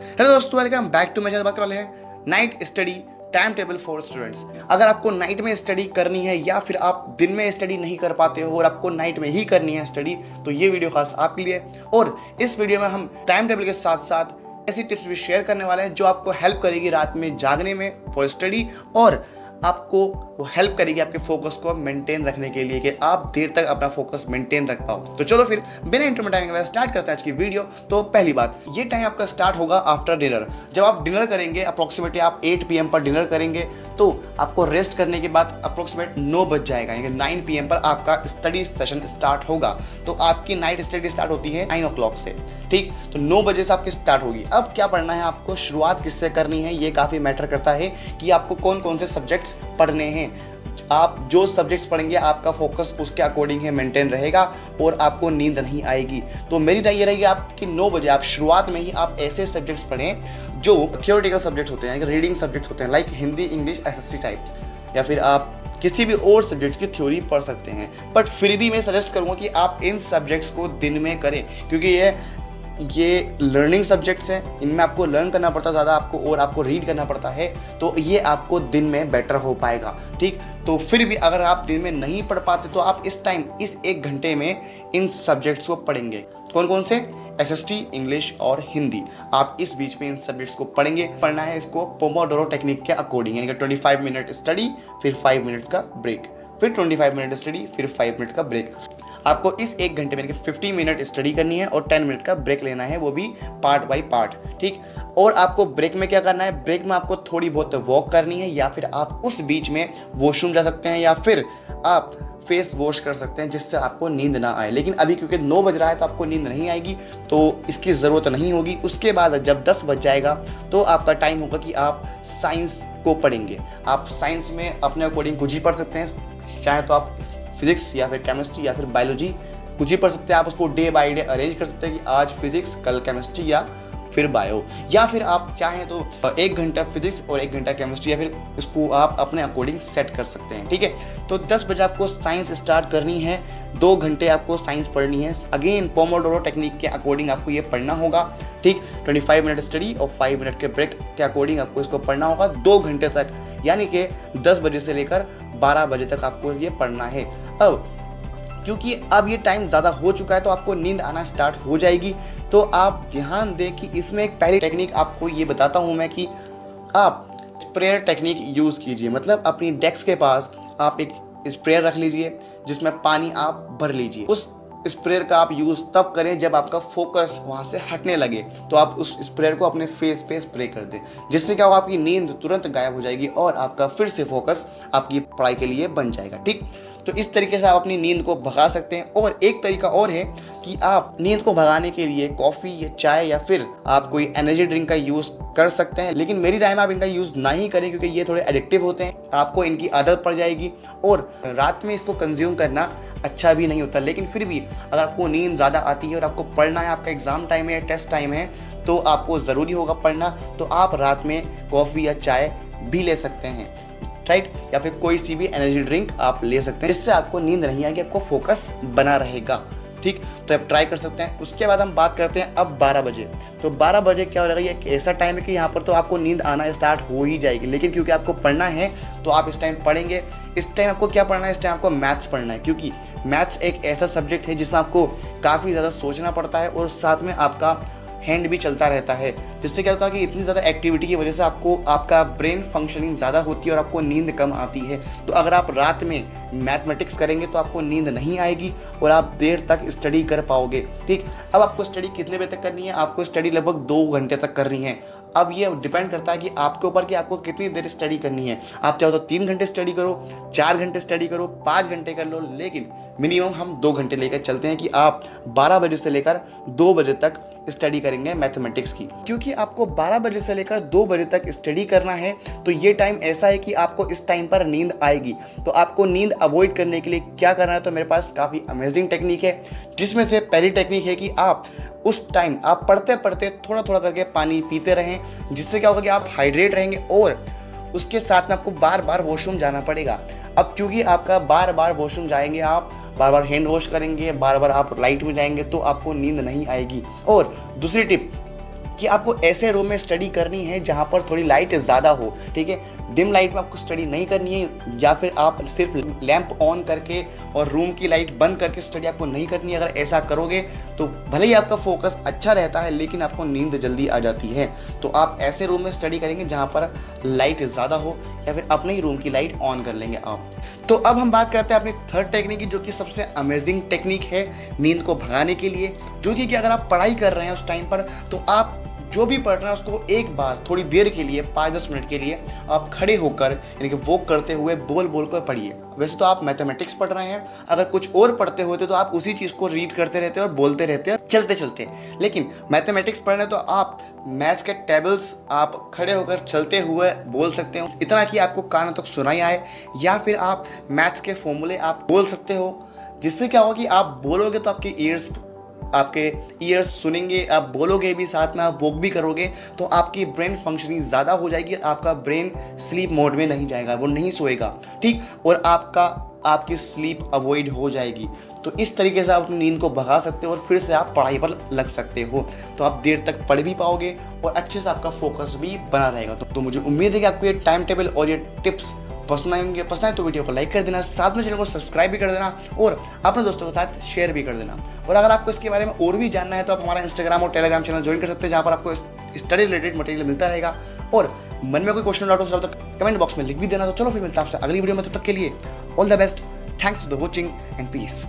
Hello दोस्तों, welcome back to. मैं बात कर वाले हैं night study time table for students. अगर आपको नाइट में स्टडी करनी है या फिर आप दिन में स्टडी नहीं कर पाते हो और आपको नाइट में ही करनी है स्टडी, तो ये वीडियो खास आपके लिए। और इस वीडियो में हम टाइम टेबल के साथ साथ ऐसी टिप्स भी शेयर करने वाले हैं जो आपको हेल्प करेगी रात में जागने में फॉर स्टडी, और आपको वो हेल्प करेगी आपके फोकस को मेंटेन रखने के लिए कि आप देर तक अपना फोकस मेंटेन रख पाओ। तो चलो फिर बिना इंटरमेट टाइम के स्टार्ट करते हैं आज की वीडियो। तो पहली बात, ये टाइम आपका स्टार्ट होगा आफ्टर डिनर। जब आप डिनर करेंगे, अप्रोक्सीमेटली आप 8 PM पर डिनर करेंगे, तो आपको रेस्ट करने के बाद अप्रोक्सीमेट 9 बज जाएगा, यानी 9 PM पर आपका स्टडी सेशन स्टार्ट होगा। तो आपकी नाइट स्टडी स्टार्ट होती है 9 o'clock से, ठीक। तो 9 बजे से आपकी स्टार्ट होगी। अब क्या पढ़ना है आपको, शुरुआत किससे करनी है, ये काफ़ी मैटर करता है कि आपको कौन कौन से सब्जेक्ट्स पढ़ने हैं। आप जो सब्जेक्ट्स पढ़ेंगे आपका फोकस उसके अकॉर्डिंग है मेंटेन रहेगा और आपको नींद नहीं आएगी। तो मेरी राय ये रहेगी आपकी 9 बजे आप शुरुआत में ही आप ऐसे सब्जेक्ट्स पढ़ें जो थियोरेटिकल सब्जेक्ट्स होते हैं, यानी रीडिंग सब्जेक्ट्स होते हैं, like Hindi, English, SST type, या फिर आप किसी भी और सब्जेक्ट्स की थ्योरी पढ़ सकते हैं। बट फिर भी मैं सजेस्ट करूँगा कि आप इन सब्जेक्ट्स को दिन में करें, क्योंकि ये लर्निंग सब्जेक्ट्स हैं, इनमें आपको लर्न करना पड़ता है ज़्यादा आपको, और आपको रीड करना पड़ता है, तो ये आपको दिन में बेटर हो पाएगा, ठीक। तो फिर भी अगर आप दिन में नहीं पढ़ पाते तो आप इस टाइम, इस 1 घंटे में इन सब्जेक्ट्स को पढ़ेंगे। कौन कौन से? SST, इंग्लिश और हिंदी। आप इस बीच में इन सब्जेक्ट्स को पढ़ेंगे। पढ़ना है इसको पोमोडोरो टेक्निक के अकॉर्डिंग, यानी कि 25 मिनट स्टडी, फिर 5 मिनट्स का ब्रेक, फिर 25 मिनट स्टडी, फिर 5 मिनट का ब्रेक। आपको इस 1 घंटे में 50 मिनट स्टडी करनी है और 10 मिनट का ब्रेक लेना है, वो भी पार्ट बाय पार्ट, ठीक। और आपको ब्रेक में क्या करना है, ब्रेक में आपको थोड़ी बहुत वॉक करनी है, या फिर आप उस बीच में वॉशरूम जा सकते हैं, या फिर आप फेस वॉश कर सकते हैं, जिससे आपको नींद ना आए। लेकिन अभी क्योंकि 9 बज रहा है तो आपको नींद नहीं आएगी, तो इसकी ज़रूरत नहीं होगी। उसके बाद जब 10 बज जाएगा तो आपका टाइम होगा कि आप साइंस को पढ़ेंगे। आप साइंस में अपने अकॉर्डिंग कुछ ही पढ़ सकते हैं, चाहे तो आप फिजिक्स या फिर केमिस्ट्री या फिर बायोलॉजी कुछ ही पढ़ सकते हैं। आप उसको डे बाय डे अरेंज कर सकते हैं कि आज फिजिक्स, कल केमिस्ट्री या फिर बायो, या फिर आप चाहें तो 1 घंटा फिजिक्स और 1 घंटा केमिस्ट्री, या फिर उसको आप अपने अकॉर्डिंग सेट कर सकते हैं, ठीक है। तो 10 बजे आपको साइंस स्टार्ट करनी है, 2 घंटे आपको साइंस पढ़नी है। अगेन पोमोडोरो टेक्निक के अकॉर्डिंग आपको ये पढ़ना होगा, ठीक। 25 मिनट स्टडी और 5 मिनट के ब्रेक के अकॉर्डिंग आपको इसको पढ़ना होगा 2 घंटे तक, यानी कि 10 बजे से लेकर 12 बजे तक आपको ये पढ़ना है। अब क्योंकि अब ये टाइम ज़्यादा हो चुका है तो आपको नींद आना स्टार्ट हो जाएगी। तो आप ध्यान दें कि इसमें एक पहली टेक्निक आपको ये बताता हूँ मैं कि आप स्प्रेयर टेक्निक यूज़ कीजिए। मतलब अपनी डेस्क के पास आप एक स्प्रेयर रख लीजिए जिसमें पानी आप भर लीजिए। उस स्प्रेयर का आप यूज़ तब करें जब आपका फोकस वहाँ से हटने लगे, तो आप उस स्प्रेयर को अपने फेस पे स्प्रे कर दें, जिससे क्या होगा, आपकी नींद तुरंत गायब हो जाएगी और आपका फिर से फोकस आपकी पढ़ाई के लिए बन जाएगा, ठीक। तो इस तरीके से आप अपनी नींद को भगा सकते हैं। और एक तरीका और है कि आप नींद को भगाने के लिए कॉफ़ी या चाय या फिर आप कोई एनर्जी ड्रिंक का यूज़ कर सकते हैं, लेकिन मेरी राय में आप इनका यूज़ ना ही करें, क्योंकि ये थोड़े एडिक्टिव होते हैं, आपको इनकी आदत पड़ जाएगी और रात में इसको कंज्यूम करना अच्छा भी नहीं होता। लेकिन फिर भी अगर आपको नींद ज़्यादा आती है और आपको पढ़ना है, आपका एग्ज़ाम टाइम है या टेस्ट टाइम है, तो आपको ज़रूरी होगा पढ़ना, तो आप रात में कॉफ़ी या चाय भी ले सकते हैं, राइट, या फिर कोई सी भी एनर्जी ड्रिंक आप ले सकते हैं, जिससे आपको नींद नहीं आएगी, आपको फोकस बना रहेगा, ठीक। तो आप ट्राई कर सकते हैं। उसके बाद हम बात करते हैं अब 12 बजे। तो 12 बजे क्या हो जाएगा, ये एक ऐसा टाइम है कि यहाँ पर तो आपको नींद आना स्टार्ट हो ही जाएगी, लेकिन क्योंकि आपको पढ़ना है तो आप इस टाइम पढ़ेंगे। इस टाइम आपको क्या पढ़ना है, इस टाइम आपको मैथ्स पढ़ना है, क्योंकि मैथ्स एक ऐसा सब्जेक्ट है जिसमें आपको काफ़ी ज़्यादा सोचना पड़ता है और साथ में आपका हैंड भी चलता रहता है, जिससे क्या होता है कि इतनी ज़्यादा एक्टिविटी की वजह से आपका ब्रेन फंक्शनिंग ज़्यादा होती है और आपको नींद कम आती है। तो अगर आप रात में मैथमेटिक्स करेंगे तो आपको नींद नहीं आएगी और आप देर तक स्टडी कर पाओगे, ठीक। अब आपको स्टडी कितने बजे तक करनी है, आपको स्टडी लगभग 2 घंटे तक करनी है। अब ये डिपेंड करता है कि आपके ऊपर कि आपको कितनी देर स्टडी करनी है। आप चाहो तो 3 घंटे स्टडी करो, 4 घंटे स्टडी करो, 5 घंटे कर लो, लेकिन मिनिमम हम 2 घंटे लेकर चलते हैं कि आप 12 बजे से लेकर 2 बजे तक स्टडी करेंगे मैथमेटिक्स की। क्योंकि आपको 12 बजे से लेकर 2 बजे तक स्टडी करना है, तो ये टाइम ऐसा है कि आपको इस टाइम पर नींद आएगी। तो आपको नींद अवॉइड करने के लिए क्या करना है, तो मेरे पास काफ़ी अमेजिंग टेक्निक है, जिसमें से पहली टेक्निक है कि आप उस टाइम आप पढ़ते पढ़ते थोड़ा थोड़ा करके पानी पीते रहें, जिससे क्या होगा कि आप हाइड्रेट रहेंगे और उसके साथ में आपको बार बार वॉशरूम जाना पड़ेगा। अब क्योंकि आपका बार बार वॉशरूम जाएंगे, आप बार बार हैंड वॉश करेंगे, बार बार आप लाइट में जाएंगे, तो आपको नींद नहीं आएगी। और दूसरी टिप कि आपको ऐसे रूम में स्टडी करनी है जहाँ पर थोड़ी लाइट ज़्यादा हो, ठीक है। डिम लाइट में आपको स्टडी नहीं करनी है, या फिर आप सिर्फ लैंप ऑन करके और रूम की लाइट बंद करके स्टडी आपको नहीं करनी है। अगर ऐसा करोगे तो भले ही आपका फोकस अच्छा रहता है लेकिन आपको नींद जल्दी आ जाती है। तो आप ऐसे रूम में स्टडी करेंगे जहाँ पर लाइट ज़्यादा हो, या फिर अपने ही रूम की लाइट ऑन कर लेंगे आप। तो अब हम बात करते हैं अपनी थर्ड टेक्निक की, जो कि सबसे अमेजिंग टेक्निक है नींद को भगाने के लिए, जो कि अगर आप पढ़ाई कर रहे हैं उस टाइम पर, तो आप जो भी पढ़ रहे हैं उसको एक बार थोड़ी देर के लिए 5-10 मिनट के लिए आप खड़े होकर यानी कि वॉक करते हुए बोल बोल कर पढ़िए। वैसे तो आप मैथमेटिक्स पढ़ रहे हैं, अगर कुछ और पढ़ते होते तो आप उसी चीज़ को रीड करते रहते और बोलते रहते चलते चलते, लेकिन मैथमेटिक्स पढ़ने तो आप मैथ्स के टेबल्स आप खड़े होकर चलते हुए बोल सकते हो, इतना कि आपको कानों तक सुनाई आए, या फिर आप मैथ्स के फॉर्मूले आप बोल सकते हो, जिससे क्या होगा कि आप बोलोगे तो आपके ईयर्स सुनेंगे, आप बोलोगे भी साथ में, आप वॉक भी करोगे, तो आपकी ब्रेन फंक्शनिंग ज़्यादा हो जाएगी। आपका ब्रेन स्लीप मोड में नहीं जाएगा, वो नहीं सोएगा, ठीक, और आपकी स्लीप अवॉइड हो जाएगी। तो इस तरीके से आप अपनी नींद को भगा सकते हो और फिर से आप पढ़ाई पर लग सकते हो। तो आप देर तक पढ़ भी पाओगे और अच्छे से आपका फोकस भी बना रहेगा। तो मुझे उम्मीद है कि आपको ये टाइम टेबल और ये टिप्स पसंद आए तो वीडियो को लाइक कर देना, साथ में चैनल को सब्सक्राइब भी कर देना और अपने दोस्तों के साथ शेयर भी कर देना। और अगर आपको इसके बारे में और भी जानना है तो आप हमारा इंस्टाग्राम और टेलीग्राम चैनल ज्वाइन कर सकते हैं, जहाँ पर आपको स्टडी रिलेटेड मटेरियल मिलता रहेगा। और मन में कोई क्वेश्चन डाउट हो तो कमेंट बॉक्स में लिख भी देना। तो चलो फिर मिलता है आपसे अगली वीडियो में, तब तक के लिए all the best, thanks to the watching and piece.